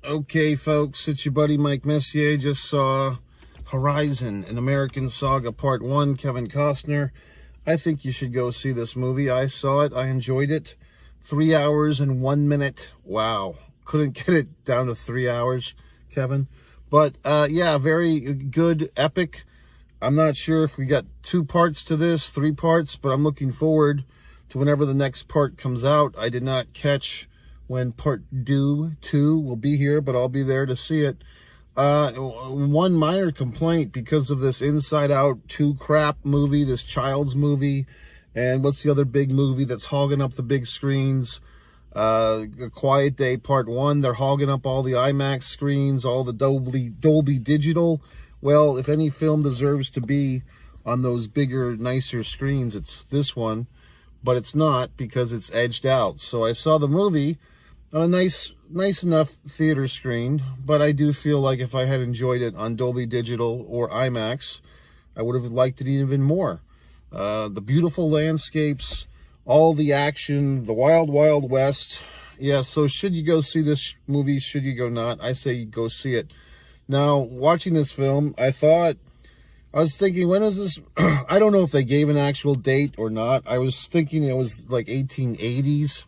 Okay, folks, it's your buddy Mike Messier. Just saw Horizon, An American Saga Part 1, Kevin Costner. I think you should go see this movie. I saw it. I enjoyed it. 3 hours and 1 minute. Wow. Couldn't get it down to 3 hours, Kevin. But, yeah, very good, epic. I'm not sure if we got 2 parts to this, 3 parts, but I'm looking forward to whenever the next part comes out. I did not catch when part 2 will be here, but I'll be there to see it. One minor complaint because of this Inside Out 2 crap movie, this child's movie, and what's the other big movie that's hogging up the big screens? A Quiet Day Part 1, they're hogging up all the IMAX screens, all the Dolby Digital. Well, if any film deserves to be on those bigger, nicer screens, it's this one, but it's not because it's edged out. So I saw the movie on a nice enough theater screen, but I do feel like if I had enjoyed it on Dolby Digital or IMAX, I would have liked it even more. The beautiful landscapes, all the action, the wild, wild west. Yeah, so should you go see this movie? Should you go not? I say go see it. Now, watching this film, I was thinking, when was this? I don't know if they gave an actual date or not. I was thinking it was like 1880s.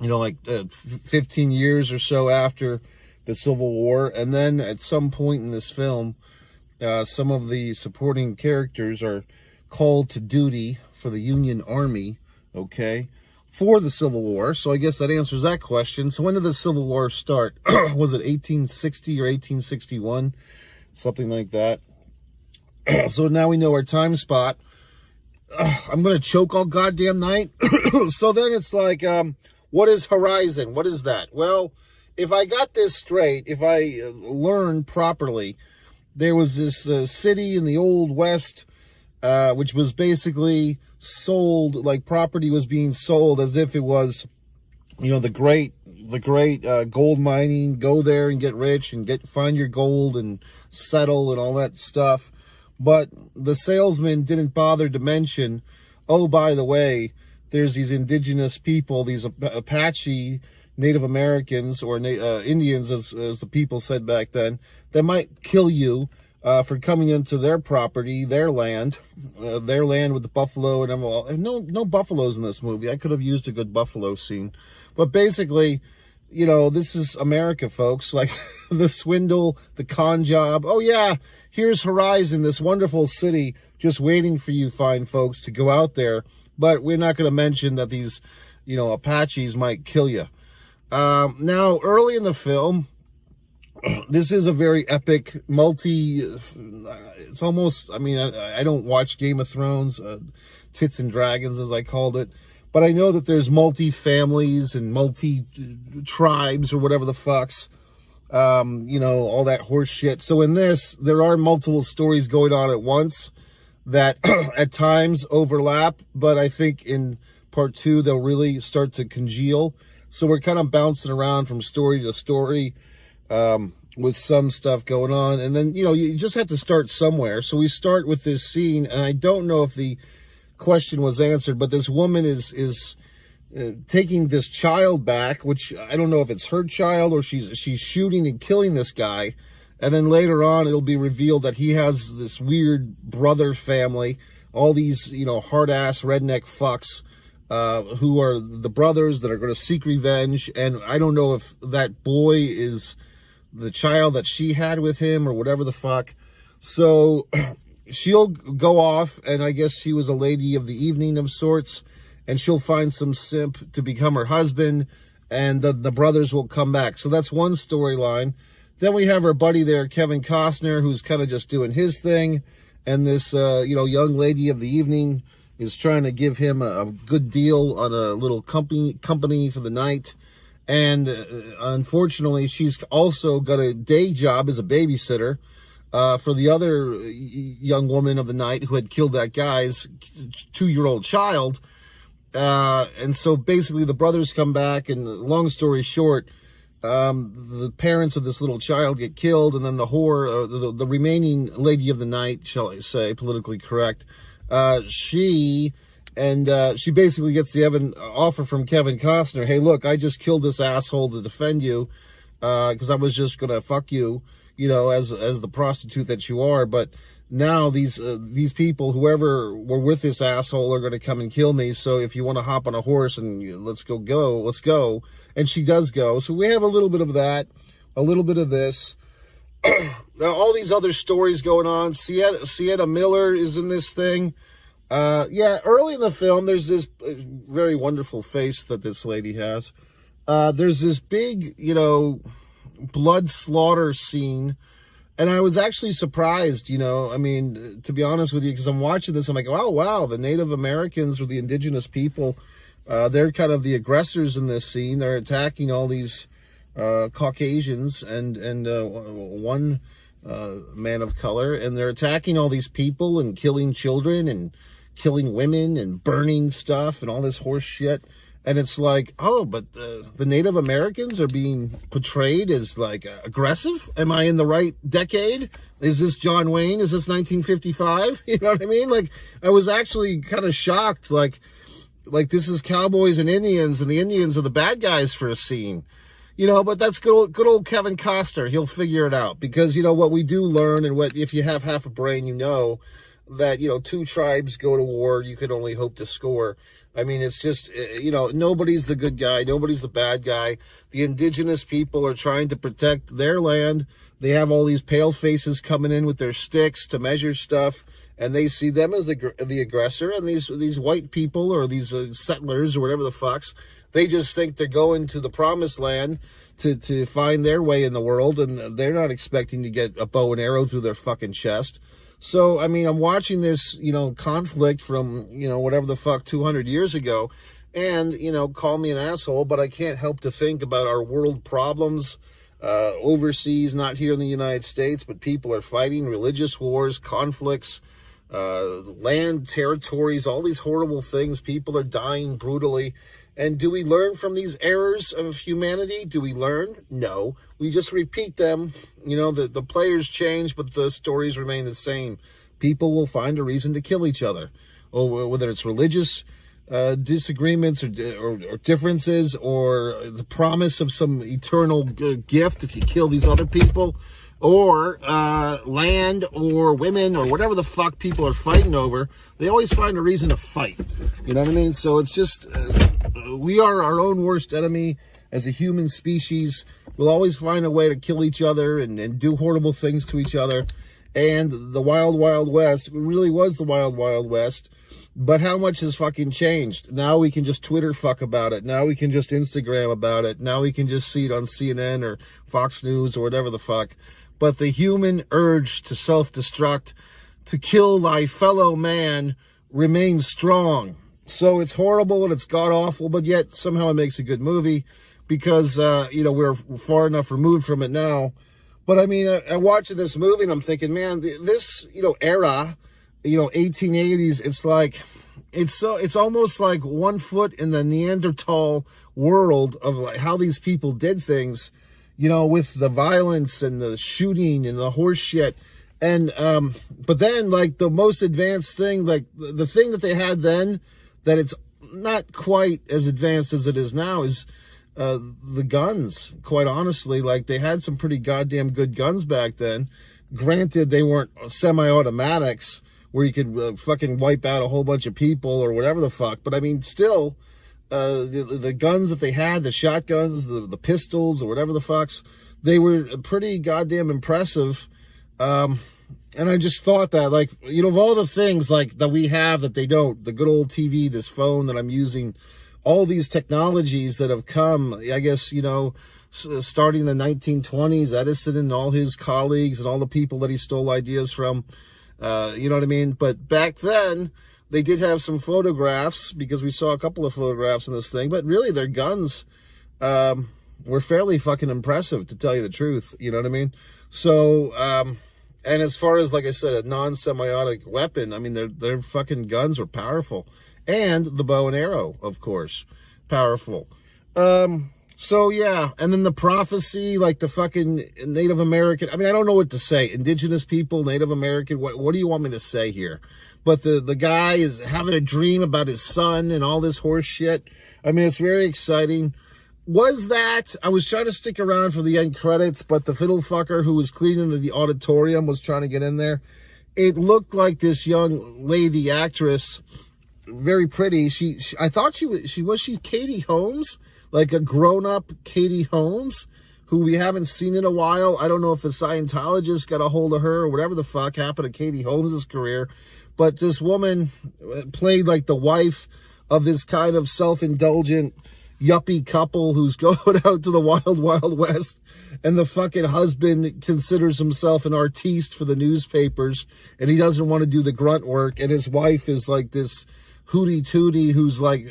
Like 15 years or so after the Civil War. And then at some point in this film, some of the supporting characters are called to duty for the Union Army, okay, for the Civil War. So I guess that answers that question. So when did the Civil War start? Was it 1860 or 1861? Something like that. So now we know our time spot. I'm going to choke all goddamn night. So then it's like, what is Horizon? What is that? Well, if I got this straight, if I learned properly, there was this city in the Old West, which was basically sold, like property was being sold as if it was, the great gold mining. Go there and get rich and find your gold and settle and all that stuff. But the salesman didn't bother to mention, oh, by the way, there's these indigenous people, these Apache Native Americans or Indians, as the people said back then, that might kill you for coming into their property, their land with the buffalo and all. No buffaloes in this movie. I could have used a good buffalo scene. But basically, this is America, folks. Like the swindle, the con job. Oh, yeah, here's Horizon, this wonderful city just waiting for you fine folks to go out there. But we're not going to mention that these, Apaches might kill you. Now, early in the film, this is a very epic, it's almost, I don't watch Game of Thrones, Tits and Dragons, as I called it. But I know that there's multi-families and multi-tribes or whatever the fucks, all that horse shit. So in this, there are multiple stories going on at once that at times overlap, but I think in part 2, they'll really start to congeal. So we're kind of bouncing around from story to story with some stuff going on. And then, you just have to start somewhere. So we start with this scene, and I don't know if the question was answered, but this woman is taking this child back, which I don't know if it's her child or she's shooting and killing this guy. And then later on, it'll be revealed that he has this weird brother family, all these, hard-ass redneck fucks who are the brothers that are going to seek revenge. And I don't know if that boy is the child that she had with him or whatever the fuck. So she'll go off, and I guess she was a lady of the evening of sorts, and she'll find some simp to become her husband, and the brothers will come back. So that's one storyline. Then we have our buddy there, Kevin Costner, who's kind of just doing his thing. And this, young lady of the evening is trying to give him a good deal on a little company for the night. And unfortunately, she's also got a day job as a babysitter for the other young woman of the night who had killed that guy's 2-year-old child. And so basically the brothers come back, and long story short, the parents of this little child get killed, and then the whore, the remaining lady of the night, shall I say, politically correct, she basically gets the offer from Kevin Costner, hey, look, I just killed this asshole to defend you, because I was just gonna fuck you, you know, as the prostitute that you are. But now these people, whoever were with this asshole, are gonna come and kill me. So if you want to hop on a horse and let's go. And she does go. So we have a little bit of that, a little bit of this. All these other stories going on. Sienna Miller is in this thing. Yeah, early in the film, there's this very wonderful face that this lady has. There's this big, you know, blood slaughter scene. And I was actually surprised, you know, I mean, to be honest with you, because I'm watching this, I'm like, oh, wow, the Native Americans or the indigenous people, they're kind of the aggressors in this scene. They're attacking all these Caucasians and one man of color, and they're attacking all these people and killing children and killing women and burning stuff and all this horse shit. And it's like, oh, but the Native Americans are being portrayed as like aggressive. Am I in the right decade? Is this John Wayne? Is this 1955? You know what I mean? Like, I was actually kind of shocked. Like this is cowboys and Indians, and the Indians are the bad guys for a scene. You know, but that's good old Kevin Costner. He'll figure it out, because, you know, what we do learn, and what, if you have half a brain, you know that, you know, two tribes go to war, you can only hope to score. I mean, it's just, you know, nobody's the good guy. Nobody's the bad guy. The indigenous people are trying to protect their land. They have all these pale faces coming in with their sticks to measure stuff, and they see them as the aggressor. And these white people, or these settlers, or whatever the fucks, they just think they're going to the promised land to find their way in the world, and they're not expecting to get a bow and arrow through their fucking chest. So, I mean, I'm watching this, you know, conflict from, you know, whatever the fuck 200 years ago, and, you know, call me an asshole, but I can't help to think about our world problems overseas, not here in the United States, but people are fighting religious wars, conflicts, land, territories, all these horrible things. People are dying brutally. And do we learn from these errors of humanity? Do we learn? No. We just repeat them. You know, the players change, but the stories remain the same. People will find a reason to kill each other, or whether it's religious disagreements or differences, or the promise of some eternal gift if you kill these other people, or land, or women, or whatever the fuck people are fighting over. They always find a reason to fight. You know what I mean? So it's just, we are our own worst enemy as a human species. We'll always find a way to kill each other and do horrible things to each other. And the Wild Wild West really was the Wild Wild West. But how much has fucking changed? Now we can just Twitter fuck about it. Now we can just Instagram about it. Now we can just see it on CNN or Fox News or whatever the fuck. But the human urge to self-destruct, to kill thy fellow man, remains strong. So it's horrible and it's god-awful, but yet somehow it makes a good movie, because, you know, we're far enough removed from it now. But, I mean, I'm watching this movie and I'm thinking, man, this, you know, era, you know, 1880s, it's like, it's almost like 1 foot in the Neanderthal world of like how these people did things, you know, with the violence and the shooting and the horse shit. And, but then, like, the most advanced thing, like, the thing that they had then, that it's not quite as advanced as it is now, is the guns. Quite honestly, like, they had some pretty goddamn good guns back then. Granted, they weren't semi-automatics where you could fucking wipe out a whole bunch of people or whatever the fuck. But I mean, still, the guns that they had, the shotguns, the pistols, or whatever the fucks, they were pretty goddamn impressive. And I just thought that, like, you know, of all the things like that we have that they don't, the good old TV, this phone that I'm using, all these technologies that have come, I guess, you know, starting in the 1920s, Edison and all his colleagues and all the people that he stole ideas from, you know what I mean? But back then, they did have some photographs, because we saw a couple of photographs in this thing, but really their guns were fairly fucking impressive, to tell you the truth, you know what I mean? So, and as far as, like I said, a non-semiotic weapon, I mean, their fucking guns were powerful. And the bow and arrow, of course, powerful. So, yeah, and then the prophecy, like the fucking Native American, I mean, I don't know what to say. Indigenous people, Native American, what do you want me to say here? But the guy is having a dream about his son and all this horse shit. I mean, it's very exciting. Was that, I was trying to stick around for the end credits, but the fiddle fucker who was cleaning the auditorium was trying to get in there. It looked like this young lady actress, very pretty. I thought was she Katie Holmes? Like a grown-up Katie Holmes, who we haven't seen in a while. I don't know if the Scientologist got a hold of her or whatever the fuck happened to Katie Holmes' career. But this woman played like the wife of this kind of self-indulgent yuppie couple who's going out to the wild, wild west. And the fucking husband considers himself an artiste for the newspapers. And he doesn't want to do the grunt work. And his wife is like this hootie tootie who's like,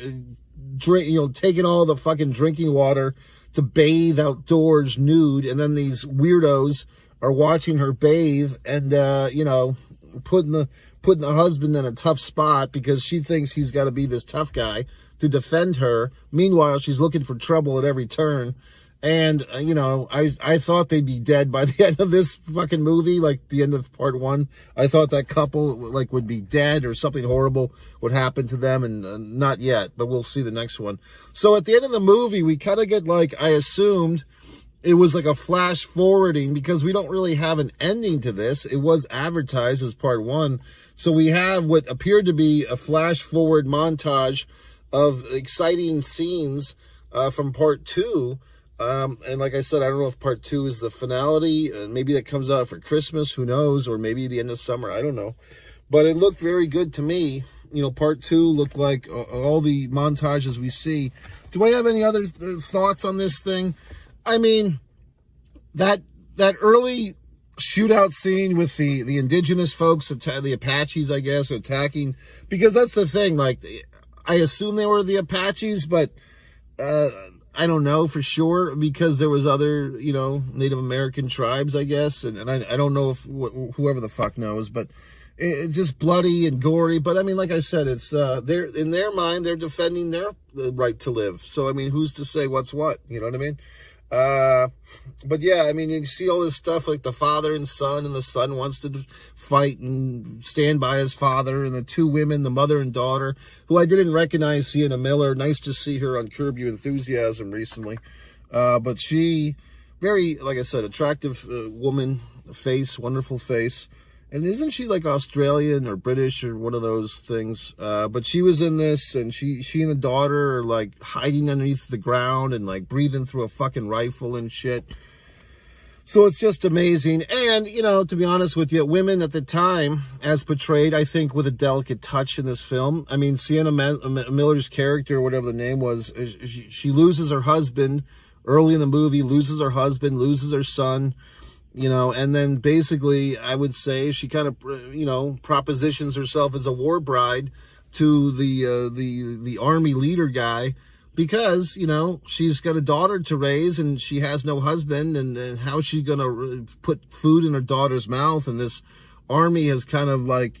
taking all the fucking drinking water to bathe outdoors nude. And then these weirdos are watching her bathe and, putting the husband in a tough spot because she thinks he's got to be this tough guy to defend her. Meanwhile, she's looking for trouble at every turn. And, I thought they'd be dead by the end of this fucking movie, like the end of part 1. I thought that couple, like, would be dead or something horrible would happen to them, and not yet, but we'll see the next one. So at the end of the movie, we kind of get, like, I assumed it was like a flash forwarding because we don't really have an ending to this. It was advertised as part 1. So we have what appeared to be a flash forward montage of exciting scenes from part 2. And like I said, I don't know if part 2 is the finality. Maybe that comes out for Christmas, who knows? Or maybe the end of summer, I don't know. But it looked very good to me. Part 2 looked like all the montages we see. Do I have any other thoughts on this thing? I mean, that early shootout scene with the indigenous folks, the Apaches, I guess, attacking, because that's the thing, like, I assume they were the Apaches, but I don't know for sure because there was other, Native American tribes, I guess, and I don't know if whoever the fuck knows, but it's just bloody and gory. But I mean, like I said, it's they're in their mind, they're defending their right to live. So I mean, who's to say what's what? You know what I mean? But yeah, I mean, you see all this stuff like the father and son, and the son wants to fight and stand by his father, and the two women, the mother and daughter, who I didn't recognize, Sienna Miller. Nice to see her on Curb Your Enthusiasm recently. But she, very, like I said, attractive woman, face, wonderful face. And isn't she like Australian or British or one of those things? But she was in this, and she and the daughter are like hiding underneath the ground and like breathing through a fucking rifle and shit. So it's just amazing. And, to be honest with you, women at the time, as portrayed, I think, with a delicate touch in this film. I mean, Sienna Miller's character, whatever the name was, she loses her husband early in the movie, loses her husband, loses her son. And then basically, I would say she kind of, propositions herself as a war bride to the army leader guy because, she's got a daughter to raise and she has no husband, and how's she going to put food in her daughter's mouth? And this army has kind of like,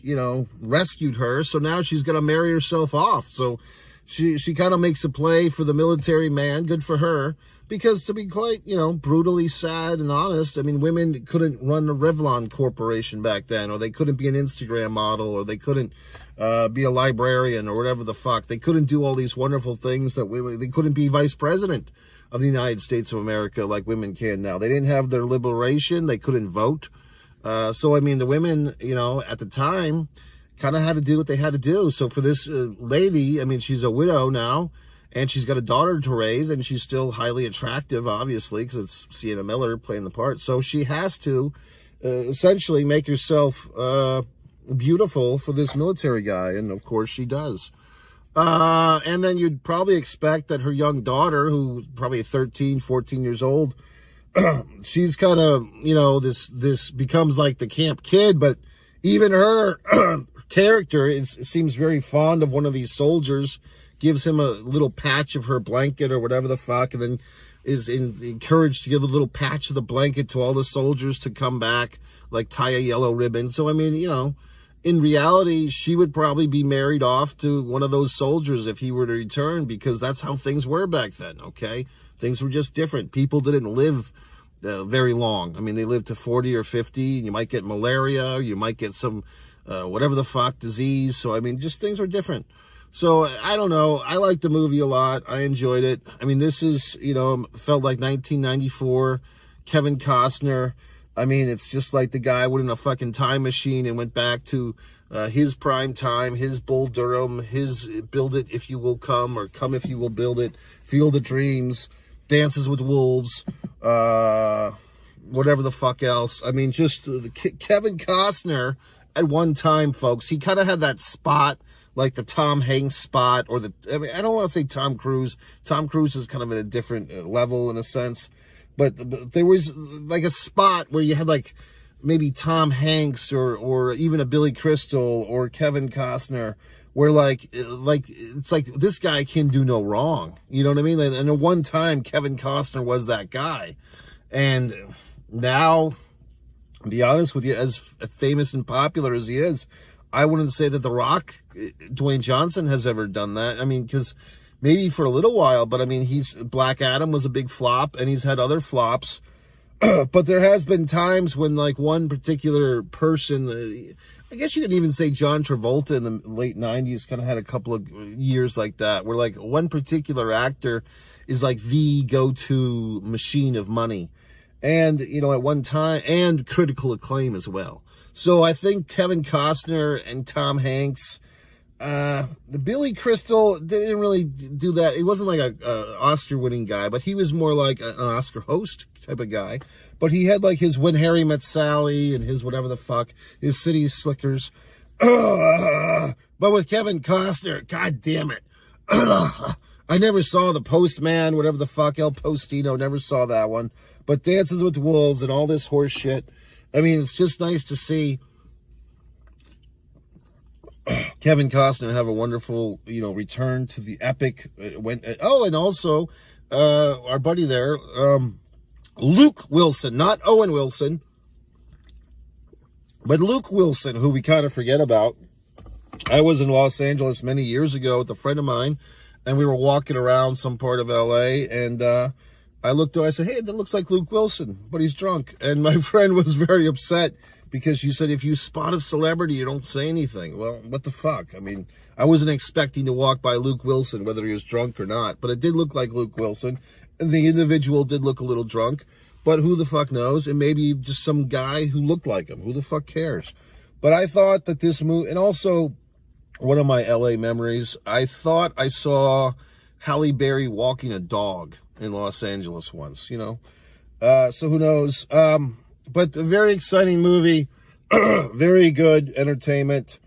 rescued her. So now she's going to marry herself off. So she kind of makes a play for the military man. Good for her. Because to be quite, brutally sad and honest, I mean, women couldn't run a Revlon corporation back then, or they couldn't be an Instagram model, or they couldn't be a librarian, or whatever the fuck. They couldn't do all these wonderful things they couldn't be vice president of the United States of America like women can now. They didn't have their liberation. They couldn't vote. So, I mean, the women, at the time kind of had to do what they had to do. So for this lady, I mean, she's a widow now. And she's got a daughter to raise, and she's still highly attractive, obviously, because it's Sienna Miller playing the part. So she has to essentially make herself beautiful for this military guy, and of course she does. And then you'd probably expect that her young daughter, who's probably 13, 14 years old, she's kind of, this becomes like the camp kid, but even her character seems very fond of one of these soldiers, gives him a little patch of her blanket or whatever the fuck, and then is encouraged to give a little patch of the blanket to all the soldiers to come back, like tie a yellow ribbon. So, I mean, in reality, she would probably be married off to one of those soldiers if he were to return, because that's how things were back then, okay? Things were just different. People didn't live very long. I mean, they lived to 40 or 50, and you might get malaria, or you might get some whatever the fuck disease. So, I mean, just things were different. So I don't know. I liked the movie a lot. I enjoyed it. I mean, this is, felt like 1994, Kevin Costner. I mean, it's just like the guy went in a fucking time machine and went back to his prime time, his Bull Durham, his Build It If You Will Come, or Come If You Will Build It, Field of Dreams, Dances with Wolves, whatever the fuck else. I mean, just Kevin Costner at one time, folks, he kind of had that spot, like the Tom Hanks spot, or I don't want to say Tom Cruise. Tom Cruise is kind of at a different level in a sense. But there was like a spot where you had like maybe Tom Hanks or even a Billy Crystal or Kevin Costner, where like it's like this guy can do no wrong. You know what I mean? And at one time, Kevin Costner was that guy. And now, to be honest with you, as famous and popular as he is, I wouldn't say that The Rock, Dwayne Johnson, has ever done that. I mean, because maybe for a little while, but I mean, Black Adam was a big flop, and he's had other flops. But there has been times when, like, one particular person, I guess you could even say John Travolta in the late 90s kind of had a couple of years like that, where, like, one particular actor is, like, the go-to machine of money. And, at one time, and critical acclaim as well. So I think Kevin Costner and Tom Hanks, the Billy Crystal didn't really do that. He wasn't like a Oscar-winning guy, but he was more like an Oscar host type of guy. But he had like his When Harry Met Sally and his whatever the fuck, his City Slickers. But with Kevin Costner, god damn it. I never saw The Postman, whatever the fuck, El Postino, never saw that one. But Dances with Wolves and all this horse shit. I mean, it's just nice to see Kevin Costner have a wonderful, return to the epic. And also, our buddy there, Luke Wilson, not Owen Wilson, but Luke Wilson, who we kind of forget about. I was in Los Angeles many years ago with a friend of mine, and we were walking around some part of LA, and I looked over, I said, hey, that looks like Luke Wilson, but he's drunk. And my friend was very upset because she said, if you spot a celebrity, you don't say anything. Well, what the fuck? I mean, I wasn't expecting to walk by Luke Wilson, whether he was drunk or not, but it did look like Luke Wilson. And the individual did look a little drunk, but who the fuck knows? And maybe just some guy who looked like him. Who the fuck cares? But I thought that this movie, and also one of my LA memories, I thought I saw Halle Berry walking a dog in Los Angeles once, so who knows? But a very exciting movie, very good entertainment.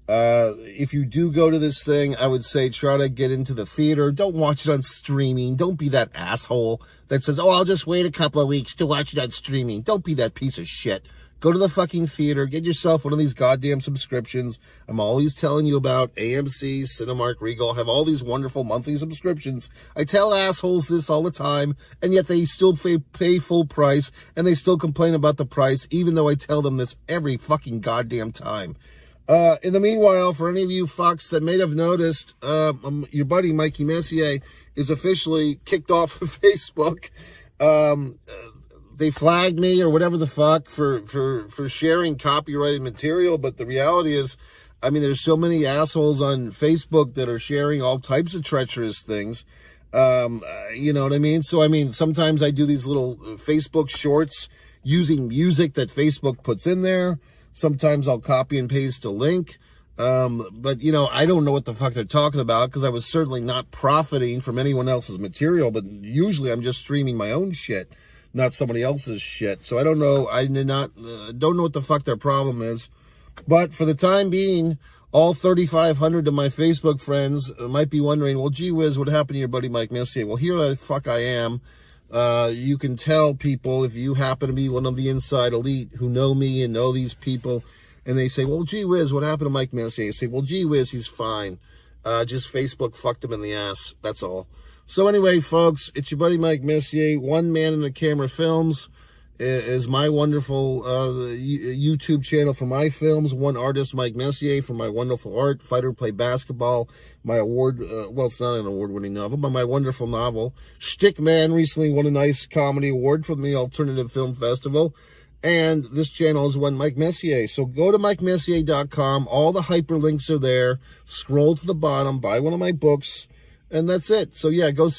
If you do go to this thing, I would say try to get into the theater. Don't watch it on streaming. Don't be that asshole that says, oh, I'll just wait a couple of weeks to watch it on streaming. Don't be that piece of shit. Go to the fucking theater. Get yourself one of these goddamn subscriptions. I'm always telling you about AMC, Cinemark, Regal. Have all these wonderful monthly subscriptions. I tell assholes this all the time, and yet they still pay full price, and they still complain about the price, even though I tell them this every fucking goddamn time. In the meanwhile, for any of you fucks that may have noticed, your buddy Mikey Messier is officially kicked off of Facebook. They flagged me or whatever the fuck for sharing copyrighted material. But the reality is, I mean, there's so many assholes on Facebook that are sharing all types of treacherous things. You know what I mean? So, I mean, sometimes I do these little Facebook shorts using music that Facebook puts in there. Sometimes I'll copy and paste a link. But, I don't know what the fuck they're talking about because I was certainly not profiting from anyone else's material. But usually I'm just streaming my own shit, not somebody else's shit. So I don't know. I don't know what the fuck their problem is. But for the time being, all 3,500 of my Facebook friends might be wondering, well, gee whiz, what happened to your buddy Mike Messier? Well, here the fuck I am. You can tell people if you happen to be one of the inside elite who know me and know these people, and they say, well, gee whiz, what happened to Mike Messier? You say, well, gee whiz, he's fine. Just Facebook fucked him in the ass. That's all. So anyway, folks, it's your buddy Mike Messier. One Man in the Camera Films is my wonderful YouTube channel for my films. One Artist, Mike Messier, for my wonderful art. Fighter Play Basketball, my award, well, it's not an award-winning novel, but my wonderful novel. Stick Man recently won a nice comedy award from the Alternative Film Festival. And this channel is one Mike Messier. So go to MikeMessier.com. All the hyperlinks are there. Scroll to the bottom, buy one of my books, and that's it. So yeah, go